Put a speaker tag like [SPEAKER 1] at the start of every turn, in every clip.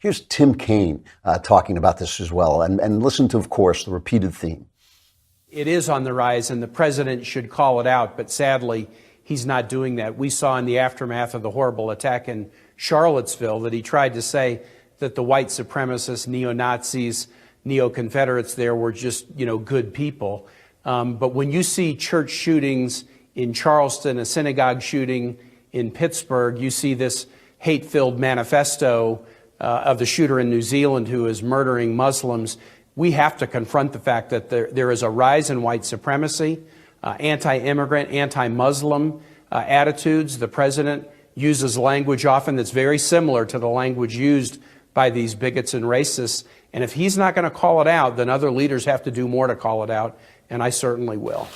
[SPEAKER 1] Here's Tim Kaine talking about this as well. And listen to, of course, the repeated theme.
[SPEAKER 2] It is on the rise, and the president should call it out, but sadly, he's not doing that. We saw in the aftermath of the horrible attack in Charlottesville that he tried to say that the white supremacists, neo-Nazis, neo-Confederates there were just, good people. But when you see church shootings in Charleston, a synagogue shooting in Pittsburgh, you see this hate-filled manifesto of the shooter in New Zealand who is murdering Muslims. We have to confront the fact that there is a rise in white supremacy, anti-immigrant, anti-Muslim attitudes. The president uses language often that's very similar to the language used by these bigots and racists. And if he's not going to call it out, then other leaders have to do more to call it out, and I certainly will.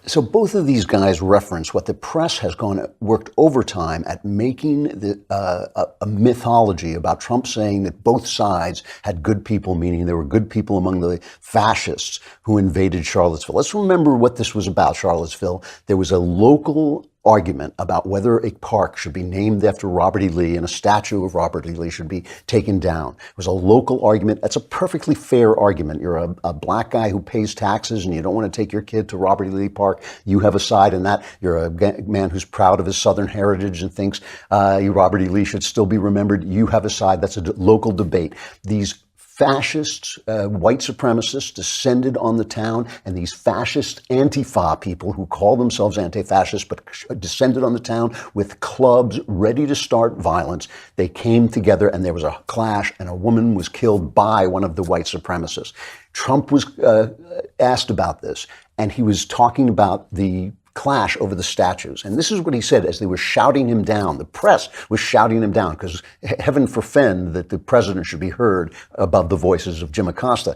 [SPEAKER 1] So both of these guys reference what the press has worked overtime at making a mythology about Trump saying that both sides had good people, meaning there were good people among the fascists who invaded Charlottesville. Let's remember what this was about, Charlottesville. There was a local argument about whether a park should be named after Robert E. Lee and a statue of Robert E. Lee should be taken down. It was a local argument. That's a perfectly fair argument. You're a black guy who pays taxes and you don't want to take your kid to Robert E. Lee Park. You have a side in that. You're a man who's proud of his Southern heritage and thinks Robert E. Lee should still be remembered. You have a side. That's a local debate. These fascists, white supremacists descended on the town, and these fascist Antifa people who call themselves anti-fascists but descended on the town with clubs ready to start violence. They came together and there was a clash and a woman was killed by one of the white supremacists. Trump was asked about this, and he was talking about the clash over the statues. And this is what he said as they were shouting him down. The press was shouting him down because heaven forfend that the president should be heard above the voices of Jim Acosta.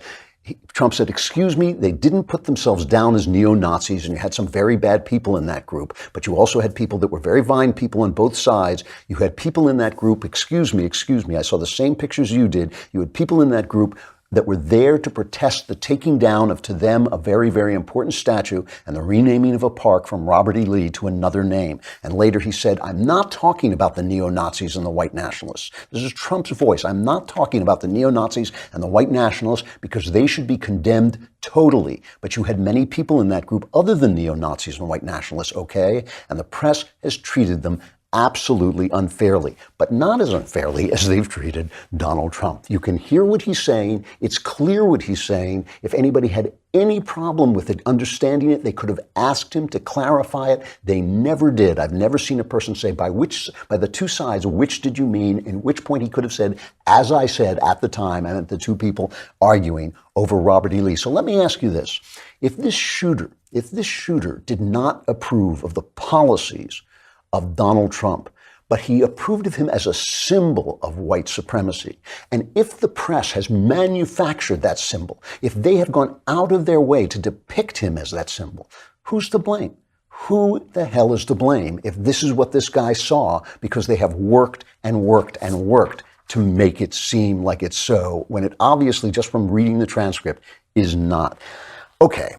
[SPEAKER 1] Trump said, excuse me, they didn't put themselves down as neo-Nazis, and you had some very bad people in that group, but you also had people that were very fine people on both sides. You had people in that group, excuse me, I saw the same pictures you did. You had people in that group that were there to protest the taking down of, to them, a very, very important statue and the renaming of a park from Robert E. Lee to another name. And later he said, I'm not talking about the neo-Nazis and the white nationalists. This is Trump's voice. I'm not talking about the neo-Nazis and the white nationalists because they should be condemned totally. But you had many people in that group other than neo-Nazis and white nationalists, okay? And the press has treated them absolutely unfairly, but not as unfairly as they've treated Donald Trump. You can hear what he's saying. It's clear what he's saying. If anybody had any problem with it, understanding it, they could have asked him to clarify it. They never did. I've never seen a person say by the two sides, which did you mean? In which point he could have said, as I said at the time, I meant the two people arguing over Robert E. Lee. So let me ask you this. If this shooter did not approve of the policies of Donald Trump, but he approved of him as a symbol of white supremacy. And if the press has manufactured that symbol, if they have gone out of their way to depict him as that symbol, who's to blame? Who the hell is to blame if this is what this guy saw, because they have worked and worked and worked to make it seem like it's so, when it obviously, just from reading the transcript, is not. Okay.